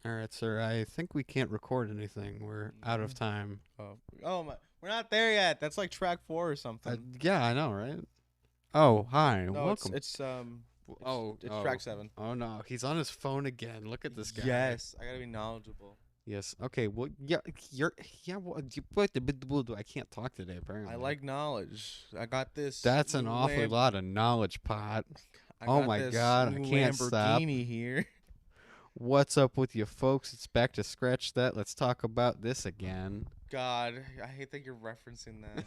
All right, sir. I think we can't record anything. We're out of time. Oh my, we're not there yet. That's like track 4 or something. Yeah, I know, right? Oh, hi. No, it's Welcome. it's um it's Oh, it's track oh. 7. Oh no, he's on his phone again. Look at this guy. Yes, I gotta be knowledgeable. Yes. Okay. Well, yeah, yeah. Well, I can't talk today. Apparently, I like knowledge. I got this that's an new awfully lamp. lot of knowledge, pot. I Oh got my this God, I new can't stop. Lamborghini here. What's up with you folks? It's back to scratch that. Let's talk about this again. God, I hate that you're referencing that.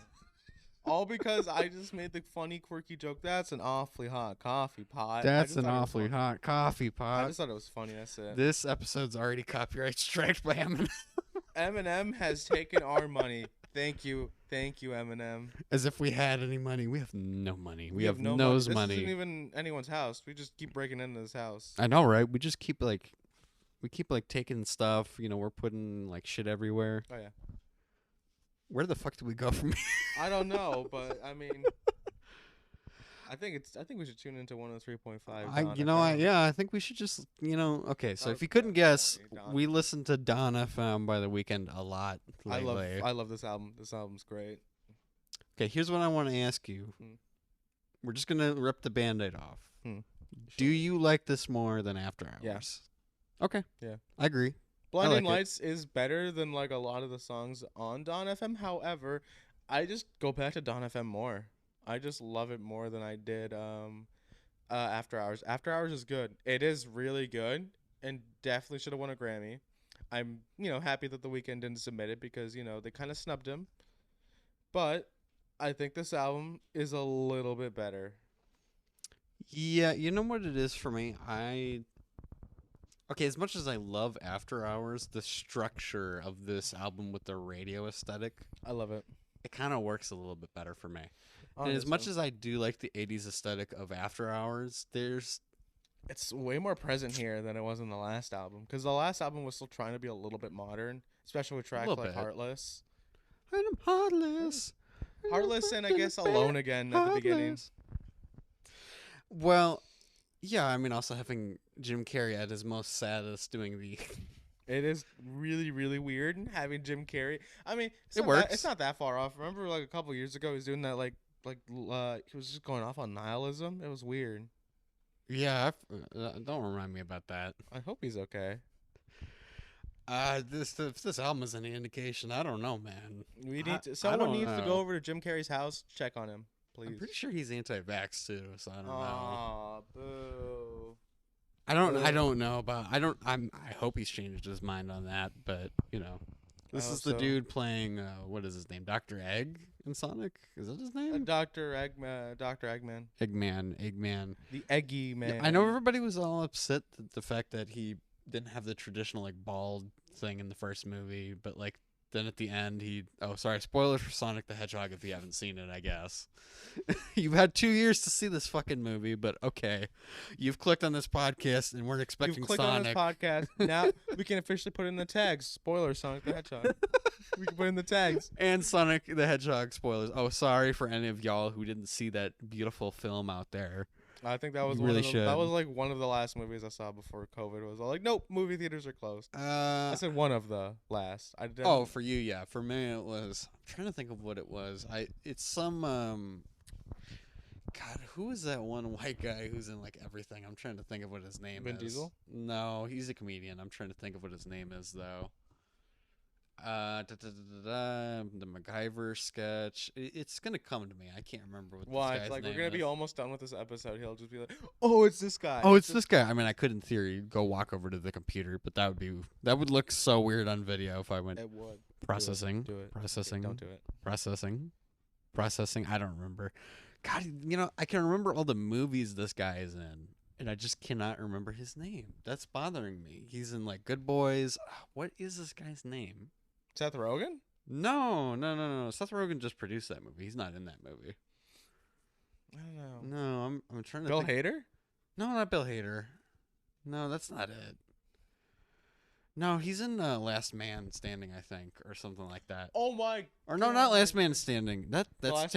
All because I just made the funny, quirky joke. That's an awfully hot coffee pot. I That's just an thought it was awfully funny. hot coffee I pot. just thought it was funny. That's it. This episode's already copyright striked by Eminem. Eminem has taken our money. Thank you, Eminem. As if we had any money. We have no money. We have no nose money. This money. isn't even anyone's house. We just keep breaking into this house. I know, right? We just keep taking stuff. You know, we're putting like shit everywhere. Oh yeah. Where the fuck do we go from here? I don't know, but I mean, I think we should tune into 103.5. Yeah, I think we should just, okay. So if you couldn't guess, we listened to Don FM by the Weeknd a lot lately. I love this album. This album's great. Okay, here's what I want to ask you. We're just gonna rip the Band-Aid off. Do you like this more than After Hours? Yes. Okay. Yeah. I agree. Blinding Lights is better than like a lot of the songs on Don FM. However, I just go back to Don FM more. I just love it more than I did After Hours. After Hours is good. It is really good and definitely should have won a Grammy. I'm, happy that The Weeknd didn't submit it because, they kind of snubbed him. But I think this album is a little bit better. Yeah, you know what it is for me? Okay, as much as I love After Hours, the structure of this album with the radio aesthetic, I love it. It kind of works a little bit better for me. And as much as I do like the 80s aesthetic of After Hours, it's way more present here than it was in the last album. Because the last album was still trying to be a little bit modern, especially with tracks like Heartless. And I'm heartless. Heartless and I guess Alone Again at the beginning. Well, yeah, I mean, also having Jim Carrey at his most saddest doing the... It is really, really weird having Jim Carrey. I mean, it works. It's not that far off. Remember, like a couple years ago, he was doing that, he was just going off on nihilism. It was weird. Yeah, don't remind me about that. I hope he's okay. If this album is any indication, I don't know, man. Someone needs to go over to Jim Carrey's house, check on him, please. I'm pretty sure he's anti-vax too, so I don't know. Aw, boo. I don't know about. I hope he's changed his mind on that, but this is the dude playing. What is his name? Dr. Egg in Sonic. Is that his name? Dr. Eggman. Dr. Eggman. Eggman. The Eggy Man. Yeah, I know everybody was all upset at the fact that he didn't have the traditional like bald thing in the first movie, but like then at the end spoilers for Sonic the Hedgehog if you haven't seen it, I guess. You've had 2 years to see this fucking movie, but okay. You've clicked on this podcast and we're expecting Sonic. On this podcast. Now we can officially put in the tags. Spoilers, Sonic the Hedgehog. We can put in the tags. And Sonic the Hedgehog spoilers. Oh, sorry for any of y'all who didn't see that beautiful film out there. I think that was that was like one of the last movies I saw before COVID. Was all like, nope, movie theaters are closed. I said one of the last. For you, yeah. For me, it was. I'm trying to think of what it was. It's some. God, who is that one white guy who's in like everything? I'm trying to think of what his name is. Vin Diesel? No, he's a comedian. I'm trying to think of what his name is though. The MacGyver sketch. It's gonna come to me. I can't remember what. Why? This guy's like name we're gonna is. be almost done with this episode. He'll just be like, "Oh, it's this guy." Oh, it's this guy. I mean, I could in theory go walk over to the computer, but that would look so weird on video if I went. It would. Processing. Do it. Processing. Don't do it. Processing. I don't remember. God, I can remember all the movies this guy is in, and I just cannot remember his name. That's bothering me. He's in like Good Boys. What is this guy's name? Seth Rogen? No. Seth Rogen just produced that movie. He's not in that movie. I don't know. No, I'm trying to. Bill Hader? No, not Bill Hader. No, that's not it. No, he's in Last Man Standing, I think, or something like that. Oh my! Or no, not Last Man Standing. That's Last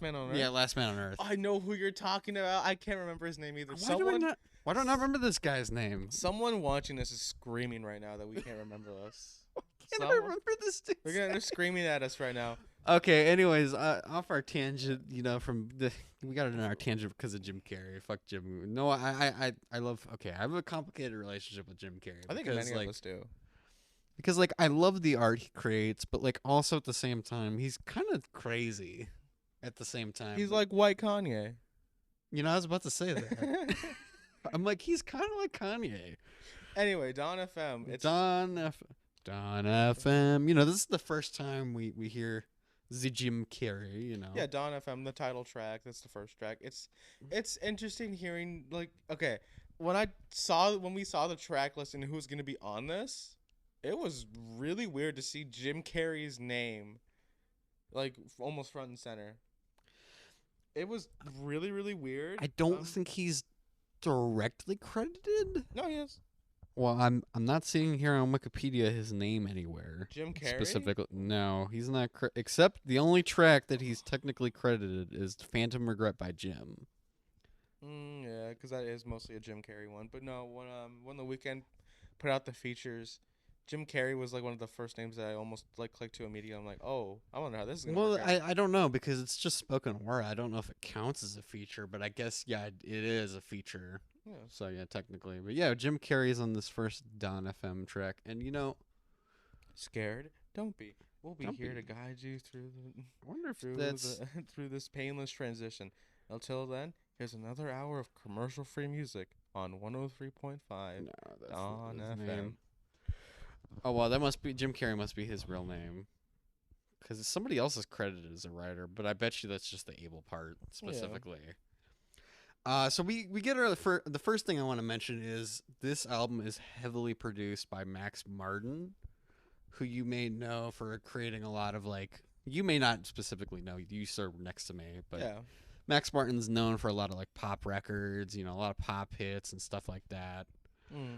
Man on Earth. Yeah, Last Man on Earth. I know who you're talking about. I can't remember his name either. Why do I not? Why don't I remember this guy's name? Someone watching this is screaming right now that we can't remember this. Can't I Someone, remember this dude's they're screaming at us right now. Okay, anyways, off our tangent, from we got it in our tangent because of Jim Carrey. Fuck Jim. No, I love. Okay, I have a complicated relationship with Jim Carrey. I think because, many of us do. Because I love the art he creates, but also at the same time he's kind of crazy. At the same time, He's like white Kanye. I was about to say that. I'm like, he's kind of like Kanye. Anyway, Don FM. It's Don FM. This is the first time we hear the Jim Carrey. Yeah, Don FM, the title track. That's the first track. It's interesting hearing okay, when we saw the track list and who's gonna be on this, it was really weird to see Jim Carrey's name almost front and center. It was really, really weird. I don't think he's directly credited. No, he is. Well, I'm not seeing here on Wikipedia his name anywhere. Jim Carrey? Specifically, no, he's not. Except the only track that he's technically credited is "Phantom Regret" by Jim. Yeah, because that is mostly a Jim Carrey one. But no, when the Weeknd put out the features, Jim Carrey was one of the first names that I almost clicked to immediately. I'm like, oh, I wonder how this is gonna work out. I don't know because it's just spoken word. I don't know if it counts as a feature, but I guess it is a feature. Yeah. So yeah, technically, but yeah, Jim Carrey's on this first Don FM track, and scared? Don't be. We'll be here to guide you through through this painless transition. Until then, here's another hour of commercial-free music on 103.5 Don FM. Name. Oh well, that must be Jim Carrey. Must be his real name, because somebody else is credited as a writer. But I bet you that's just the able part specifically. Yeah. So we get the first thing I want to mention is this album is heavily produced by Max Martin, who you may know for creating a lot of you may not specifically know, you serve next to me, but yeah. Max Martin's known for a lot of pop records, a lot of pop hits and stuff like that.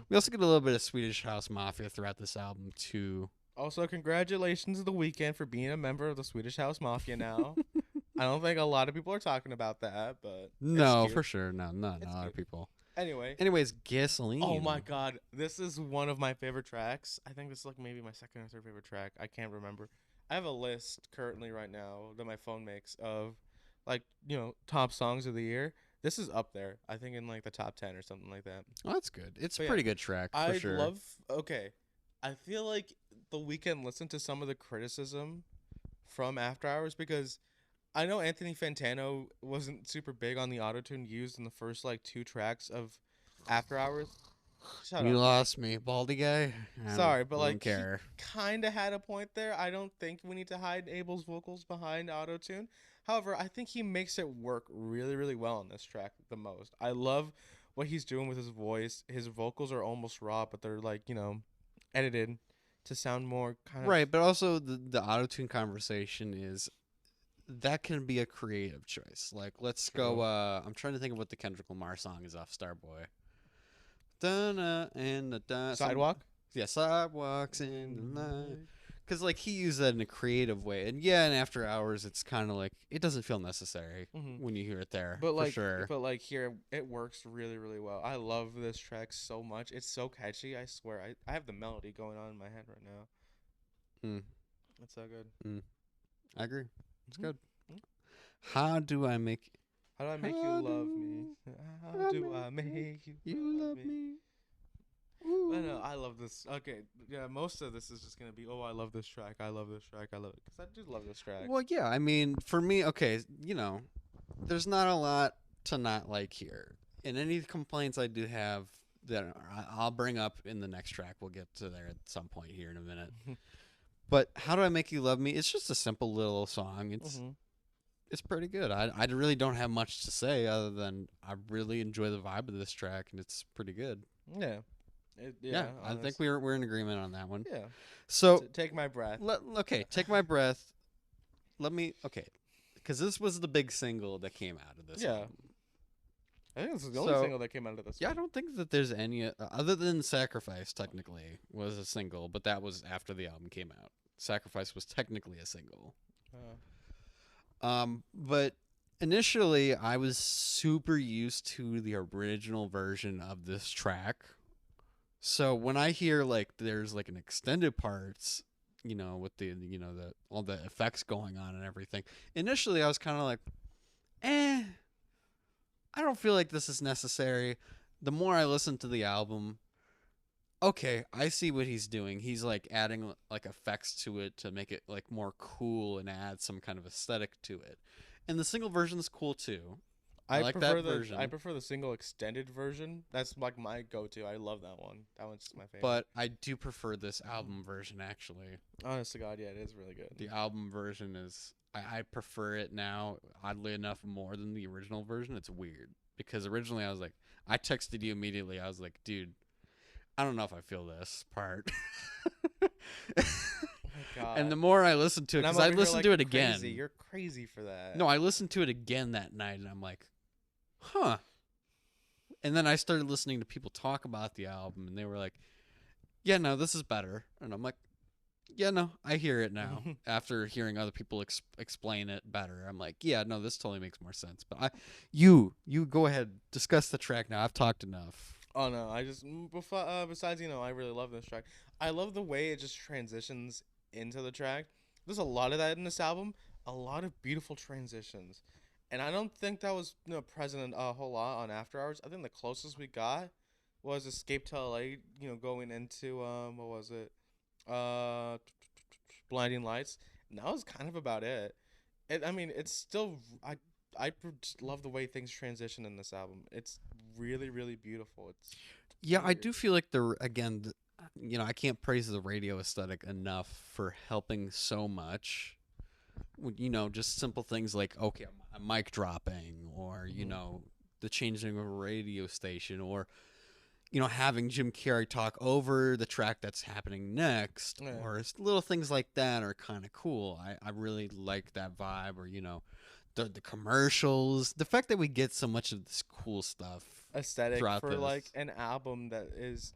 We also get a little bit of Swedish House Mafia throughout this album too. Also, congratulations to The Weeknd for being a member of the Swedish House Mafia now. I don't think a lot of people are talking about that, but no, for sure, no, not a lot of people. Anyways, Gasoline. Oh my God, this is one of my favorite tracks. I think this is maybe my second or third favorite track. I can't remember. I have a list currently right now that my phone makes of top songs of the year. This is up there. I think in the top 10 or something like that. Oh, that's good. It's a pretty good track for sure. I feel like The Weeknd listened to some of the criticism from After Hours because I know Anthony Fantano wasn't super big on the autotune used in the first 2 tracks of After Hours. You lost me, baldy guy. Sorry, but he kind of had a point there. I don't think we need to hide Abel's vocals behind autotune. However, I think he makes it work really, really well on this track the most. I love what he's doing with his voice. His vocals are almost raw, but they're edited to sound more kind of right. But also the autotune conversation is that can be a creative choice. Let's go. I'm trying to think of what the Kendrick Lamar song is off Starboy. Sidewalk? Yeah, sidewalks in the night. Because he used that in a creative way, and in After Hours, it's kind of it doesn't feel necessary when you hear it there. But for sure. But here it works really, really well. I love this track so much. It's so catchy. I swear, I have the melody going on in my head right now. It's so good. I agree. It's good. How do I make you love me? How do I make you love me? But no, I love this. Okay, yeah, most of this is just going to be, I love this track. I love this track. I love it. Because I do love this track. Well, yeah, I mean, for me, okay, there's not a lot to not like here. And any complaints I do have that I'll bring up in the next track. We'll get to there at some point here in a minute. But How Do I Make You Love Me? It's just a simple little song. It's pretty good. I really don't have much to say other than I really enjoy the vibe of this track, and it's pretty good. Yeah. I think we're in agreement on that one. Yeah. So take my breath. Take my breath. Because this was the big single that came out of this. album. I think this is the only single that came out of this. Yeah, I don't think that there's any other than Sacrifice. Technically, was a single, but that was after the album came out. Sacrifice was technically a single. But initially I was super used to the original version of this track. So when I hear like there's like an extended parts, with the all the effects going on and everything, initially I was kind of like, eh, I don't feel like this is necessary. The more I listen to the album, okay, I see what he's doing. He's like adding like effects to it to make it like more cool and add some kind of aesthetic to it. And the single version is cool too. I like that I version, prefer the single extended version. That's like my go-to. I love that one. That one's just my favorite. but I do prefer this album version actually. Honest to God, yeah, it is really good. The album version is I prefer it now, oddly enough, more than the original version. It's weird because originally I was like, I texted you immediately. I was like, dude, I don't know if I feel this part. Oh my God. And the more I listened to it, And I'm because I over here listened like, to it "You're again. crazy. You're crazy for that." No, I listened to it again that night, and I'm like, huh. And then I started listening to people talk about the album, and they were like, yeah, no, this is better. And I'm like, yeah, no, I hear it now. After hearing other people explain it better, I'm like, yeah, no, this totally makes more sense. But you go ahead, discuss the track now. I've talked enough. Oh no, I just besides I really love this track. I love the way it just transitions into the track. There's a lot of that in this album. A lot of beautiful transitions, and I don't think that was present a whole lot on After Hours. I think the closest we got was Escape to LA. Going into what was it? Uh, Blinding Lights. And that was kind of about it. I mean, it's still just love the way things transition in this album. It's really really beautiful. It's Yeah, I weird. do feel like I can't praise the radio aesthetic enough for helping so much. Just simple things like, okay, a mic dropping, or Mhm. the changing of a radio station, or having Jim Carrey talk over the track that's happening next, Yeah. or little things like that are kind of cool. I really like that vibe, or the commercials, the fact that we get so much of this cool stuff Aesthetic throughout for like this. an album that is,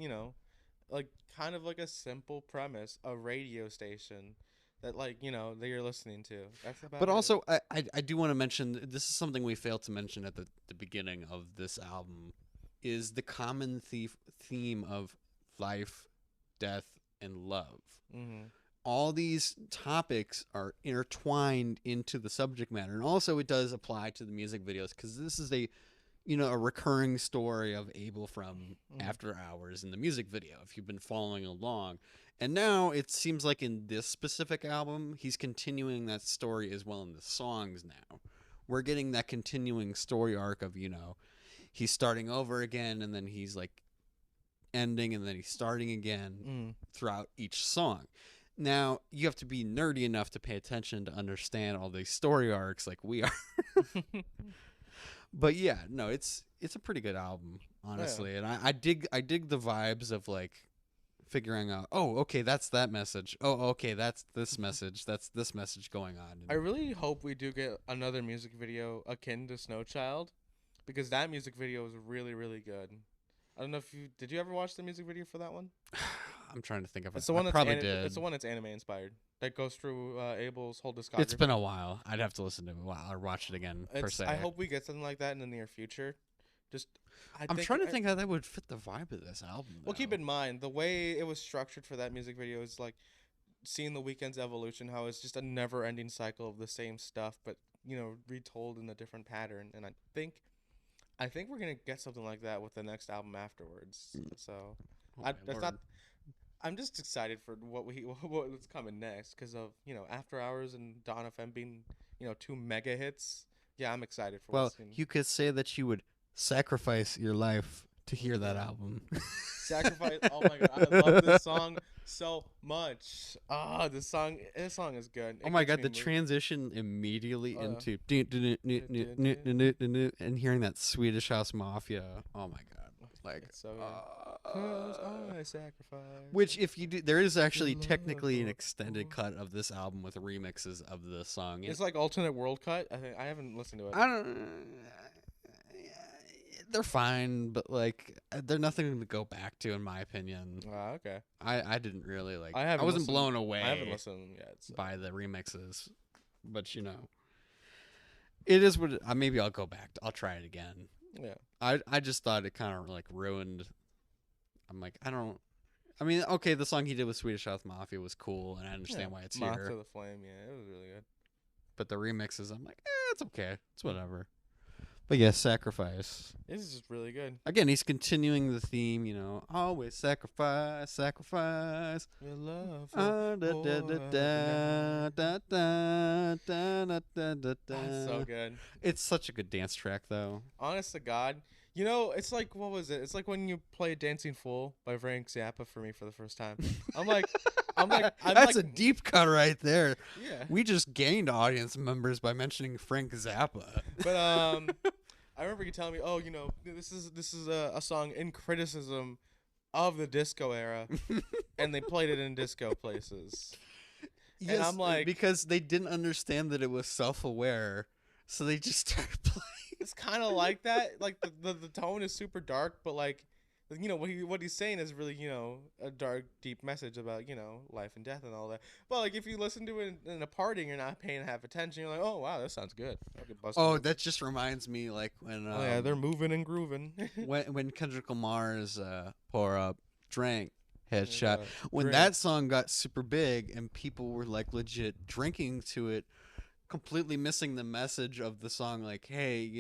like kind of like a simple premise, a radio station that that you're listening to. That's But about it. also, I do want to mention this is something we failed to mention at the beginning of this album is the common theme of life, death, and love. Mhm. All these topics are intertwined into the subject matter, and also it does apply to the music videos because this is a recurring story of Abel from Mhm. After Hours in the music video, if you've been following along. And now it seems like in this specific album, he's continuing that story as well in the songs now. We're getting that continuing story arc of, he's starting over again and then he's like ending and then he's starting again Mhm. throughout each song. Now, you have to be nerdy enough to pay attention to understand all these story arcs like we are. But yeah, no, it's a pretty good album, Yeah. honestly, and I dig the vibes of like figuring out. Oh, okay, that's that message. Oh, okay, that's this message. That's this message going on. I really hope we do get another music video akin to Snow Child, because that music video is really really good. I don't know if you did you ever watch the music video for that one? I'm trying to think of it. It's the I one probably did. it's the one that's anime inspired. That goes through Abel's whole It's discography. been a while. I'd have to listen to it or watch it again per It's I se. hope we get something like that in the near future. Just I'm trying to think how that would fit the vibe of this album. well, keep Though. in mind the way it was structured for that music video is like seeing the Weeknd's evolution, how it's just a never-ending cycle of the same stuff, but retold in a different pattern. And I think we're gonna get something like that with the next album afterwards. So, Oh my that's not. lord. I'm just excited for what's coming next because of After Hours and Dawn FM being two mega hits. Yeah, I'm excited for Well, what's in. you could say that you would sacrifice your life to hear that album. Sacrifice. Oh my god, I love this song so much. This song is good. Oh It my gets god, me the moved. transition immediately Uh, into and hearing that Swedish House Mafia. Oh my god. Like it's so good. 'Cause I sacrifice. which if you do there is actually love technically an for extended all. cut of this album with remixes of the song. It's like alternate world cut. I think I haven't listened to it. I don't they're fine, but like they're nothing to go back to in my opinion. Okay. I didn't really like I I haven't wasn't listened. blown away I haven't listened to them yet. So. by the remixes, but It is what maybe I'll go back. I'll try it again. Yeah. I just thought it kind of like ruined. I'm like, I don't. I mean, okay, the song he did with Swedish House Mafia was cool, and I understand why it's Moth here. to the Flame. Yeah, it was really good. But the remixes, I'm like, it's okay. It's whatever. But yeah, Sacrifice. This is just really good. Again, he's continuing the theme, always sacrifice, sacrifice. Your love. That's so good. It's such a good dance track, though. Honest to God. It's like, what was it? It's like when you play Dancing Fool by Frank Zappa for me for the first time. I'm like, That's a deep cut right there. Yeah. We just gained audience members by mentioning Frank Zappa. But I remember you telling me, oh, this is a song in criticism of the disco era, and they played it in disco places. Yes, and I'm like, because they didn't understand that it was self-aware, so they just started playing. It's kind of like that. Like the tone is super dark, but like, what he's saying is really a dark, deep message about life and death and all that. But like if you listen to it in a party and you're not paying half attention, you're like, oh wow, that sounds good. That just reminds me like when oh yeah, they're moving and grooving. when Kendrick Lamar's Pour Up, Drank, Headshot, when Drink. that song got super big and people were like legit drinking to it, completely missing the message of the song, like, hey,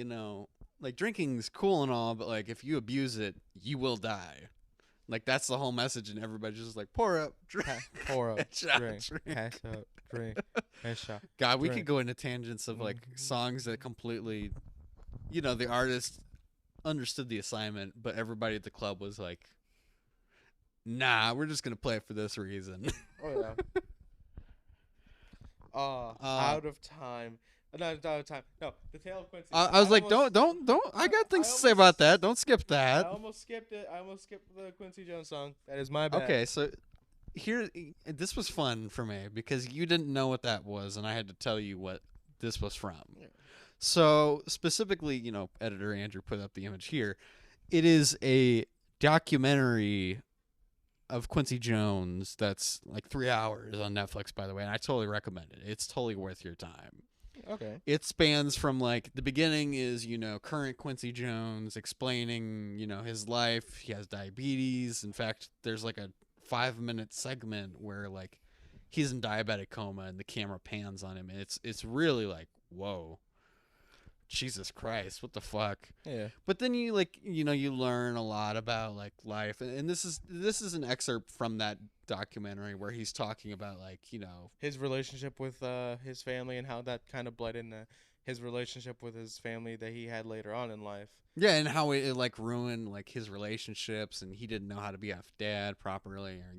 like drinking's cool and all, but like if you abuse it, you will die. Like that's the whole message, and everybody's just like, pour up, drink, pour up, headshot, drink, pass up, drink, headshot. God, we drink. could go into tangents of like songs that completely, the artist understood the assignment, but everybody at the club was like, nah, we're just gonna play it for this reason. Oh yeah. Out of time. Not out of time. No, the Tale of Quincy. I was like, don't. I got things to say about that. Don't skip that. I almost skipped it. I almost skipped the Quincy Jones song. That is my bad. Okay, so this was fun for me because you didn't know what that was, and I had to tell you what this was from. Yeah. So specifically, editor Andrew put up the image here. It is a documentary of Quincy Jones that's like 3 hours on Netflix, by the way, and I totally recommend it. It's totally worth your time. Okay. It spans from like the beginning is, current Quincy Jones explaining, his life. He has diabetes. In fact, there's like a 5-minute segment where like he's in diabetic coma and the camera pans on him. And it's really like, whoa. Jesus Christ, what the fuck? Yeah. But then you like, you learn a lot about like life, and this is an excerpt from that documentary where he's talking about like, his relationship with his family and how that kind of bled into his relationship with his family that he had later on in life. Yeah, and how it like ruined like his relationships, and he didn't know how to be a dad properly, or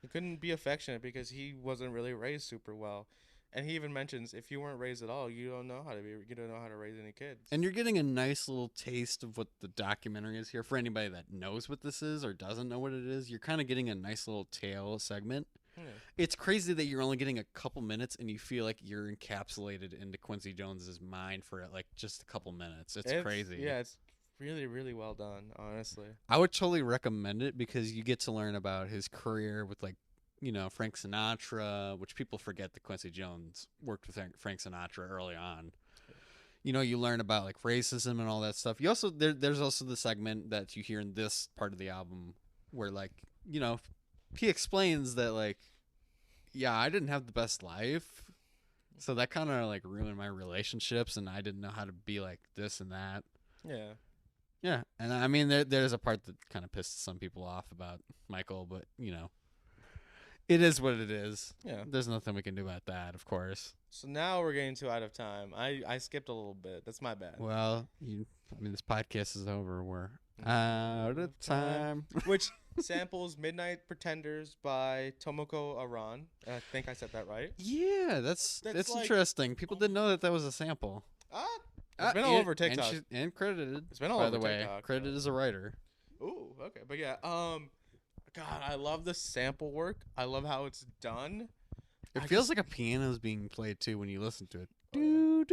he couldn't be affectionate because he wasn't really raised super well. And he even mentions, if you weren't raised at all, you don't know how to raise any kids. And you're getting a nice little taste of what the documentary is here. For anybody that knows what this is or doesn't know what it is, you're kind of getting a nice little tale segment. Yeah. It's crazy that you're only getting a couple minutes and you feel like you're encapsulated into Quincy Jones's mind for like just a couple minutes. It's crazy. Yeah, it's really, really well done, honestly. I would totally recommend it because you get to learn about his career with like, Frank Sinatra, which people forget that Quincy Jones worked with Frank Sinatra early on. You learn about like racism and all that stuff. You also there's also the segment that you hear in this part of the album where like, he explains that like, yeah, I didn't have the best life. So that kind of like ruined my relationships and I didn't know how to be like this and that. Yeah. Yeah. And I mean, there's a part that kind of pissed some people off about Michael, but it is what it is. Yeah. There's nothing we can do about that, of course. So now we're getting to Out of Time. I skipped a little bit. That's my bad. Well, this podcast is over. We're out of time. Which samples Midnight Pretenders by Tomoko Aran. I think I said that right. Yeah, that's like, interesting. People didn't know that was a sample. It's been all over TikTok. And credited. It's been all over TikTok. By the way, credited as a writer. Ooh, okay. But yeah, God, I love the sample work. I love how it's done. It feels like a piano is being played too when you listen to it. Oh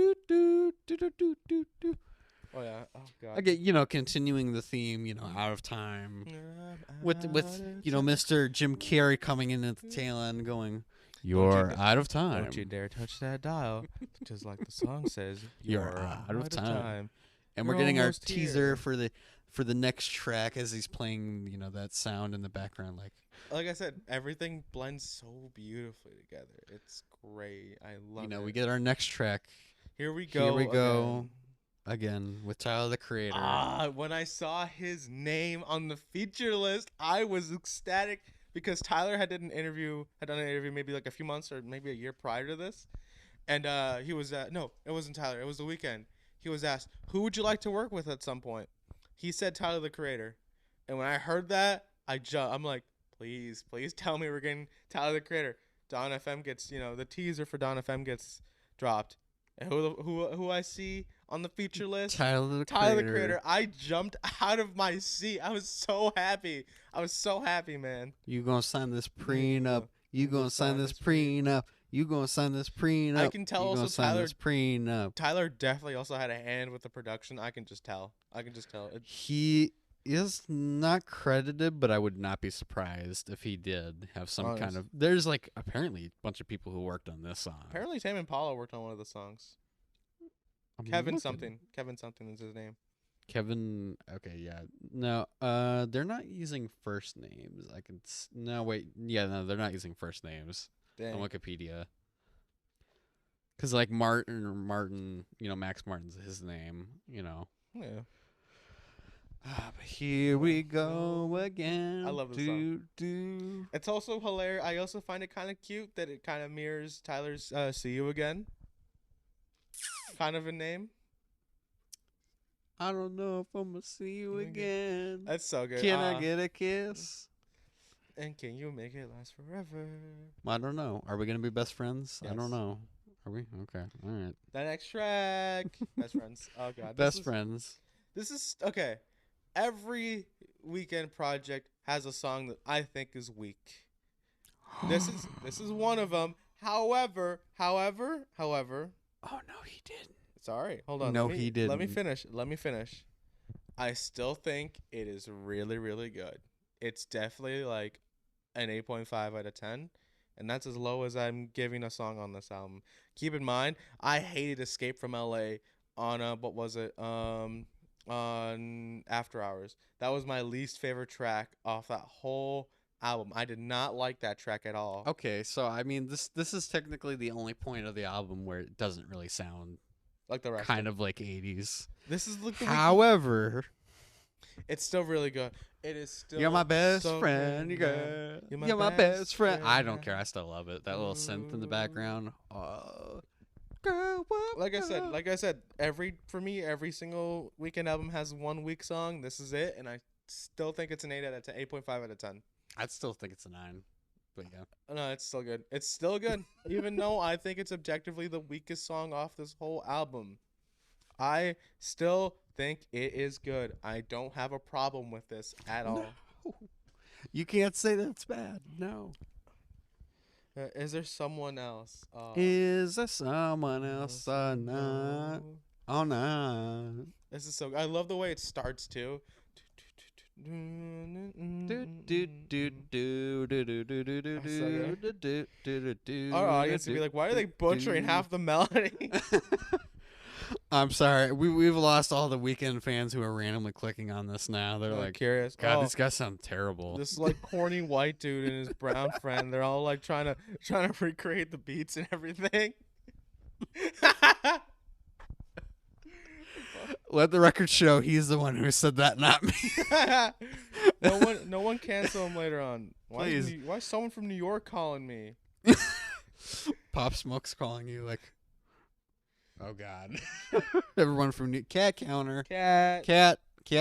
yeah. Oh god. I get continuing the theme, Out of Time, with Mr. Jim Carrey coming in at the tail end, going, You're da- out of time. Don't you dare touch that dial. Just like the song says, You're out of time. And We're we're getting our almost teaser here. for the next track as he's playing, that sound in the background, Like I said, everything blends so beautifully together. It's great. I love it. we get our next track. Here we go. Here we go again with Tyler the Creator. When I saw his name on the feature list, I was ecstatic because Tyler had done an interview maybe like a few months or maybe a year prior to this, and he was no, it wasn't Tyler, it was The Weeknd. He was asked, "Who would you like to work with at some point?" He said Tyler the Creator, and when I heard that, I'm like, please tell me we're getting Tyler the Creator. Don FM gets, the teaser for Don FM gets dropped. And who I see on the feature list? Tyler the Creator. I jumped out of my seat. I was so happy. Man. You gonna sign this prenup? You gonna sign this prenup? You gonna sign this prenup? I can tell you also gonna sign this prenup. Tyler definitely also had a hand with the production. I can just tell. He is not credited, but I would not be surprised if he did have some kind of. There's apparently a bunch of people who worked on this song. Apparently, Tame Impala worked on one of the songs. Kevin something is his name. Kevin. Okay, yeah. No, they're not using first names. No, wait. Yeah, no, they're not using first names on Wikipedia. Because Martin, Max Martin's his name, Yeah. But here we go again. I love this song. It's also hilarious. I also find it kind of cute that it kind of mirrors Tyler's "See You Again" kind of a name. I don't know if I'm gonna see you again. That's so good. Can I get a kiss? And can you make it last forever? I don't know. Are we gonna be best friends? Yes. I don't know. Are we? Okay. All right. The next track, best friends. Oh god. Best friends. This is okay. Every Weeknd project has a song that I think is weak. This is one of them. However. Oh no, he didn't. Sorry, hold on. No, he didn't. Let me finish. I still think it is really, really good. It's definitely like an 8.5 out of 10, and that's as low as I'm giving a song on this album. Keep in mind, I hated Escape from LA on what was it? On After Hours. That was my least favorite track off that whole album. I did not like that track at all. Okay, so I mean, this is technically the only point of the album where it doesn't really sound like the rest. Kind of like 80s. This is like However, it's still really good. It is still. You're my best friend. You're my best friend. I don't care. I still love it. That little synth in the background. Girl, like I said, every single Weeknd album has one weak song. This is it, and I still think it's an 8.5 out of 10. I'd still think it's a 9. But yeah. No, it's still good. It's still good. Even though I think it's objectively the weakest song off this whole album. I still think it is good. I don't have a problem with this at all. No. You can't say that's bad. No. Is there someone else? Is there someone else or not? Oh, no. This is so. I love the way it starts too. Our audience would be like, why are they butchering half the melody? I'm sorry. We've lost all the Weeknd fans who are randomly clicking on this now. They're like, curious. God, these guys sound terrible. This like corny white dude and his brown friend. They're all like trying to recreate the beats and everything. Let the record show he's the one who said that, not me. No one cancel him later on. Why is someone from New York calling me? Pop Smoke's calling you like, oh God. Everyone from Cat counter. Cat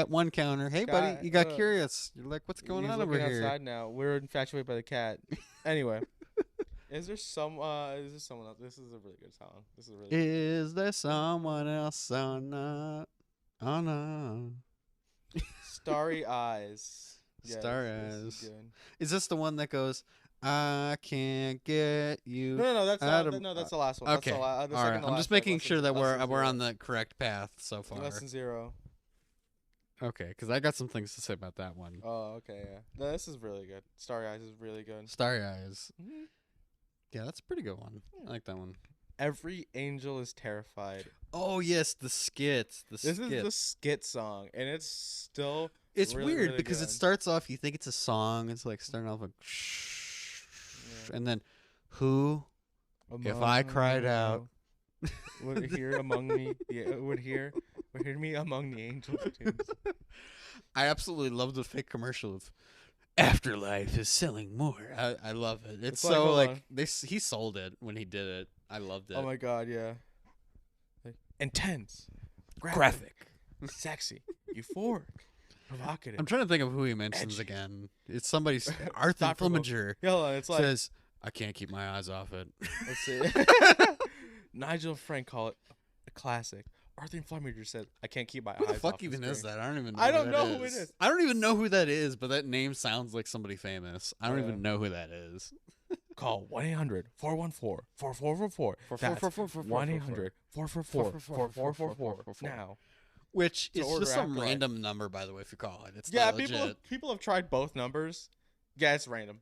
1 counter. Hey buddy, you got curious. You're like, what's going on over here? Outside now. We're infatuated by the cat. Anyway. Is there someone else? This is a really good song. Is there someone else or not? Oh no. Starry Eyes. Yeah, Starry Eyes. Is this the one that goes, I can't get you? No, that's the last one. Okay. All right. I'm just making sure that we're on the correct path so far. Less than 0. Okay, because I got some things to say about that one. Oh, okay, yeah. No, this is really good. Starry Eyes is really good. Starry Eyes. Mm-hmm. Yeah, that's a pretty good one. I like that one. Every Angel is Terrified. Oh yes, the skit. The This skit. is the skit song, and it's still It's really, weird really because it good. starts off. You think it's a song. It's like starting off like, Yeah. and then, who? If I cried out, would hear among me, would hear me among the angels' tunes. I absolutely love the fake commercial of Afterlife is selling more. I love it. It's like, so hold like on. he sold it when he did it. I loved it. Oh my god, yeah. Like, intense, Graphic. sexy, euphoric, provocative. I'm trying to think of who he mentions Edgy. again. It's somebody's Arthur Thought-provoking. Flemminger Yeah, hold on, it's like, says, "I can't keep my eyes off it." let's see. Nigel Frank call it a classic. Arthur Flemminger said, "I can't keep my Who eyes the fuck off even the is screen." that? I don't even know. I don't who know that who it is. I don't even know who that is, but that name sounds like somebody famous. I don't Yeah. even know who that is. Call 1-800-414-4444. That's 1-800-444-4444 now. Which To is order just some Afterlife. random number, by the way, if you call it. It's Yeah, not legit. people have tried both numbers. Yeah, it's random.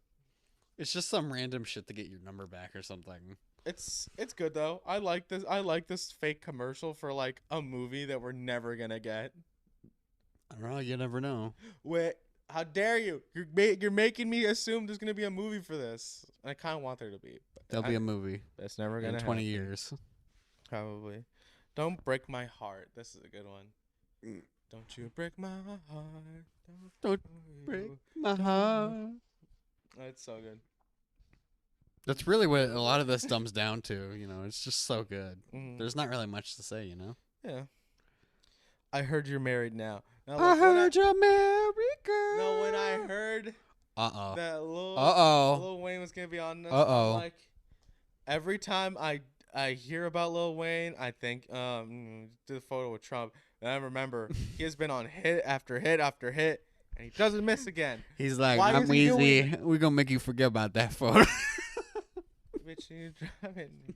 It's just some random shit to get your number back or something. It's good though. I like this. I like this fake commercial for like a movie that we're never gonna get. I don't know. You never know. Wait, how dare you? You're making me assume there's gonna be a movie for this. I kind of want there to be. But There'll be a movie That's never gonna in 20 happen. years. Probably. Don't break my heart. This is a good one. Mm. Don't you break my heart. Don't break my heart. It's so good. That's really what a lot of this dumbs down to. You know, it's just so good. Mhm. There's not really much to say, you know? Yeah. I heard you're married now. Now I look, heard you're married, girl. No, when I heard Uh-oh. that Uh-oh. Lil Wayne was gonna be on this, Uh-oh. I'm like, every time I hear about Lil Wayne, I think do the photo with Trump, and I remember he has been on hit after hit after hit, and he doesn't miss again. He's like, Why I'm is he doing easy. We're going to make you forget about that photo. Bitch, you driving me.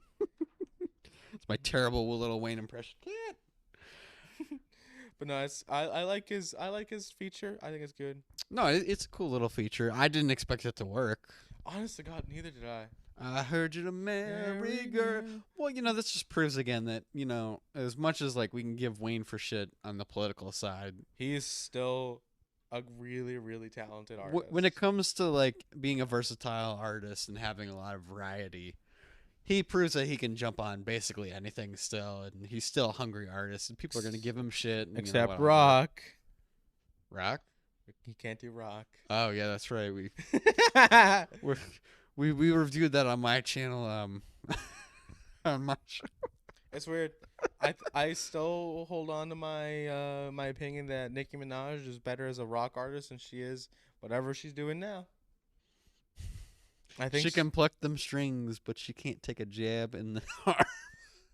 It's my terrible Little Wayne impression. But no, I like his feature. I think it's good. No, it's a cool little feature. I didn't expect it to work. Honest to God, neither did I. I heard you to marry, girl. Well, you know, this just proves again that, you know, as much as, like, we can give Wayne for shit on the political side, He's still a really, really talented artist. when it comes to, like, being a versatile artist and having a lot of variety, he proves that he can jump on basically anything still, and he's still a hungry artist, and people are going to give him shit. And, Except whatever. rock. Rock? He can't do rock. Oh, yeah, that's right. We reviewed that on my channel, on my show. It's weird. I still hold on to my my opinion that Nicki Minaj is better as a rock artist than she is whatever she's doing now. I think She can pluck them strings, but she can't take a jab in the arm.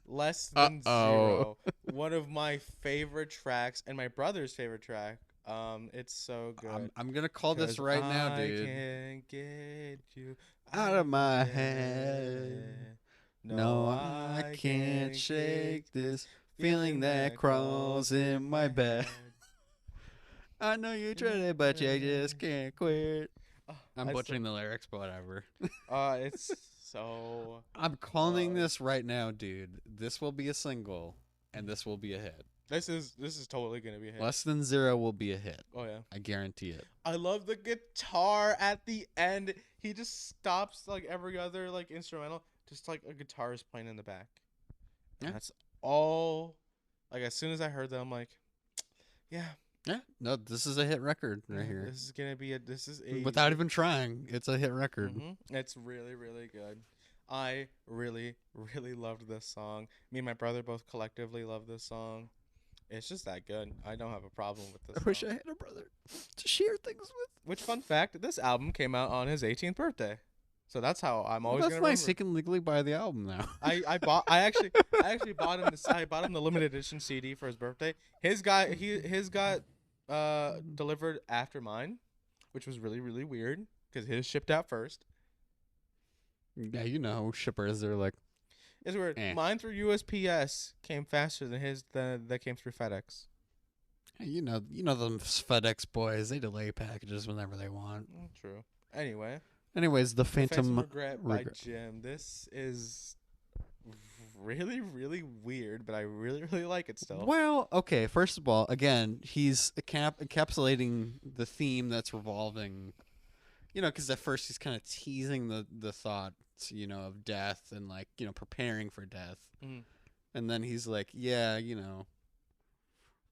less than Uh-oh. 0. One of my favorite tracks and my brother's favorite track. It's so good. I'm gonna call this right now, dude. I can't get you Out of my head. No, I can't shake this feeling that crawls in my bed. I know you tried it, but you just can't quit. I'm butchering the lyrics, but whatever. It's so. I'm calling this right now, dude. This will be a single, and this will be a hit. This is totally gonna be a hit. Less than 0 will be a hit. Oh yeah. I guarantee it. I love the guitar at the end. He just stops like every other like instrumental, just like a guitar is playing in the back. Yeah. That's all. Like as soon as I heard that, I'm like, yeah. Yeah. No, this is a hit record right here. This is gonna be a. This is a. Without even trying, it's a hit record. It's really, really good. I really, really loved this song. Me and my brother both collectively love this song. It's just that good. I don't have a problem with this. I wish I had a brother to share things with. Which fun fact? This album came out on his 18th birthday, so that's how I'm always. That's gonna nice. remember. He can legally buy the album now. I actually bought him I bought him the limited edition CD for his birthday. His got delivered after mine, which was really, really weird because his shipped out first. Yeah, you know, shippers are like. It's weird. Mine through USPS came faster than his that came through FedEx. Hey, you know them FedEx boys. They delay packages whenever they want. True. Anyway, Anyways, the The Phantom Phantom Regret by Regret. Jim. This is really, really weird, but I really, really like it still. Well, okay. First of all, again, he's encapsulating the theme that's revolving. Because at first he's kind of teasing the thoughts, of death and like preparing for death, Mm. and then he's like, yeah,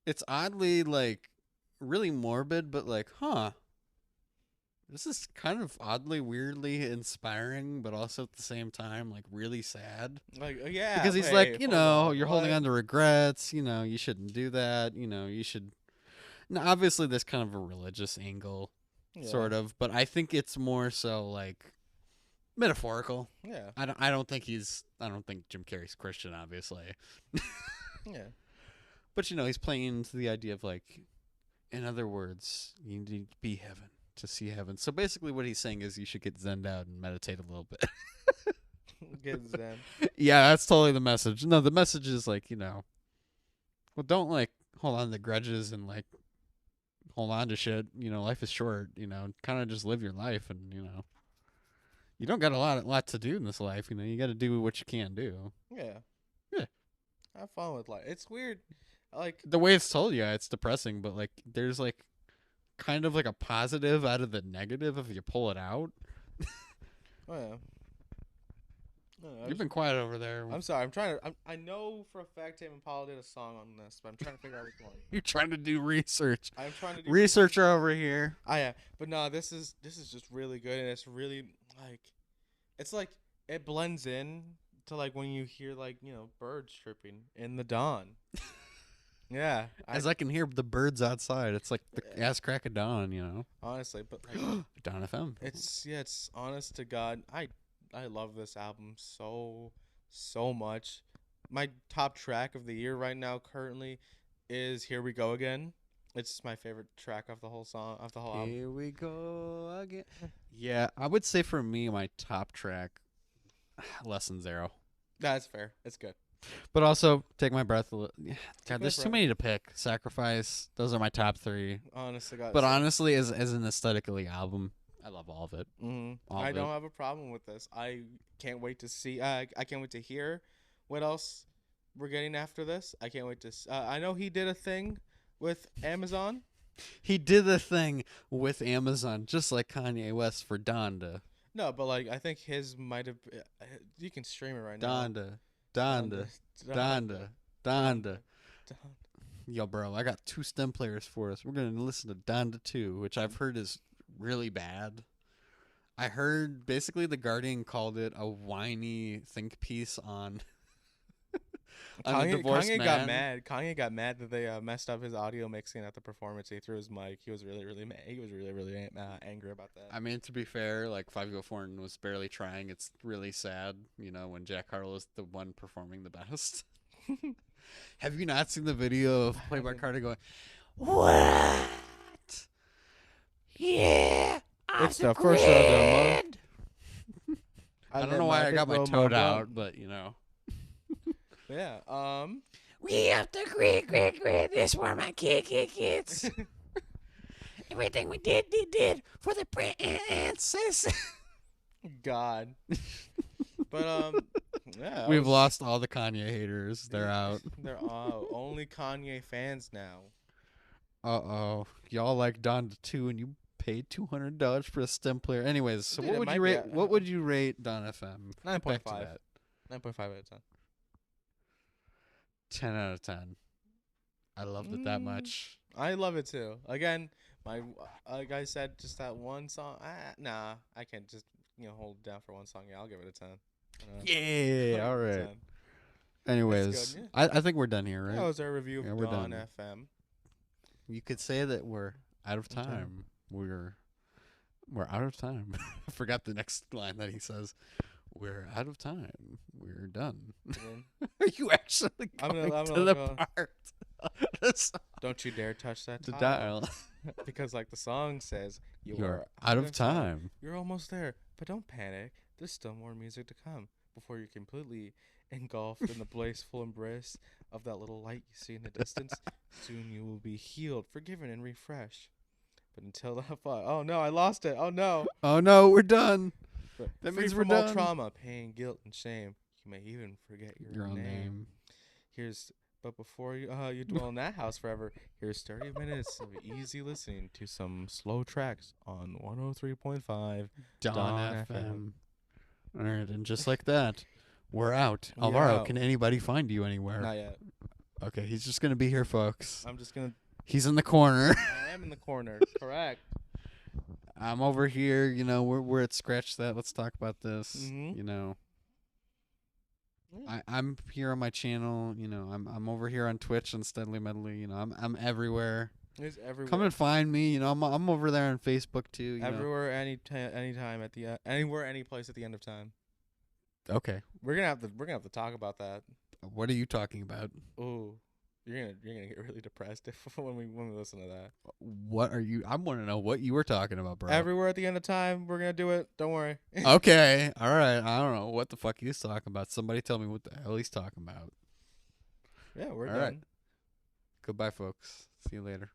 it's oddly like really morbid, but like, huh. This is kind of oddly, weirdly inspiring, but also at the same time, like really sad. Like, yeah, Because he's like, wait, hold on, you're holding what? on to regrets. You shouldn't do that. You should. Now, obviously, there's kind of a religious angle, Yeah, sort of, but I think it's more so like metaphorical. yeah, I don't think Jim Carrey's Christian, obviously, yeah. but he's playing into the idea of like, in other words, you need to be heaven to see heaven. So basically, what he's saying is you should get zenned out and meditate a little bit. Get Zen. Yeah, that's totally the message. No, the message is like, well, don't like hold on to grudges and like hold on to shit. Life is short. Kind of just live your life, and you don't got a lot to do in this life. You got to do what you can do. Yeah, Yeah. have fun with life. It's weird. Like, The way it's told, yeah, it's depressing, but like there's like kind of like a positive out of the negative if you pull it out. oh yeah. You've been quiet over there. I'm sorry. I'm trying to. I know for a fact Tame Impala did a song on this, but I'm trying to figure out which one. You're trying to do research. I'm trying to do Researcher over here. Oh yeah, but no, this is just really good, and it's really like, it's like it blends in to like when you hear like birds chirping in the dawn. Yeah, As I can hear the birds outside, it's like the ass crack of dawn. honestly, but like Dawn FM. it's honest to God, I love this album so much. My top track of the year right now currently is "Here We Go Again." It's my favorite track of the whole album. Here we go again. Yeah, I would say for me, my top track, Lesson Zero. That's fair. It's good. But also, Take My Breath. God, My there's too Breath. many to pick. Sacrifice. Those are my top three. Honest to God. But honestly, as an aesthetically album, I love all of it. All I of don't it. have a problem with this. I can't wait to see. I can't wait to hear what else we're getting after this. I can't wait to. I know he did a thing with Amazon. He did the thing with Amazon, just like Kanye West for Donda. No, but like I think his might have. You can stream it right now. Donda. Donda. Yo, bro, I got 2 stem players for us. We're going to listen to Donda 2, which I've heard is really bad. I heard basically The Guardian called it a whiny think piece on a divorced Kanye man. got mad. Kanye got mad that they messed up his audio mixing at the performance. He threw his mic. He was really mad. He was really angry about that. I mean, to be fair, like Five Go Foreign was barely trying. It's really sad, when Jack Harlow is the one performing the best. Have you not seen the video of Playboy Carter going, "What? Yeah, It's the first of the month. I don't know why I got my toad out, but Yeah. We have to grid. This is where my kids. Everything we did for the princess. God. But yeah. we've lost all the Kanye haters. They're out. They're only Kanye fans now. Uh-oh. Y'all like Donda 2 and you paid $200 for a stem player. Anyways, so Dude, what it would might you be rate what would you rate Don FM? 9.5. Back to that. 9.5 out of 10. 10 out of 10. I loved it that much. I love it too. Again, my like I said, just that one song. Nah, I can't just hold it down for one song. Yeah, I'll give it a 10. Yeah, all right. 10. Anyways, good, I think we're done here, right? That was our review of we're Dawn done. FM. You could say that we're out of Okay. time. We're out of time. I forgot the next line that he says. We're out of time. We're done. Are you actually going I'm to gonna the go. part? The song- Don't you dare touch that the dial. dial. Because like the song says, You're out of time. You're almost there, but don't panic. There's still more music to come before you're completely engulfed in the blissful embrace of that little light you see in the distance. Soon you will be healed, forgiven, and refreshed. But until that, oh no, I lost it. Oh no. Oh no, we're done. But That free means we're from all done. trauma, pain, guilt, and shame. You may even forget your Your own name. name. But before you dwell in that house forever, here's 30 minutes of easy listening to some slow tracks on 103.5 Dawn FM. FM. All right, and just like that, we're out. We Alvaro, out. can anybody find you anywhere? Not yet. Okay, he's just gonna be here, folks. I'm just gonna. He's in the corner. I am in the corner. Correct. I'm over here. You know, we're at Scratch That. Let's talk about this. Mhm. You know, Yeah. I'm here on my channel. You know, I'm over here on Twitch and Steadily Medley. You know, I'm everywhere. It's everywhere. Come and find me. You know, I'm over there on Facebook too. You know. Everywhere, anytime at the anywhere, any place at the end of time. Okay. We're gonna have to talk about that. What are you talking about? Ooh, you're gonna get really depressed when we listen to that. What are you? I want to know what you were talking about, bro. Everywhere at the end of time, we're gonna do it. Don't worry. Okay. All right. I don't know what the fuck he's talking about. Somebody tell me what the hell he's talking about. Yeah, we're All done. right. Goodbye, folks. See you later.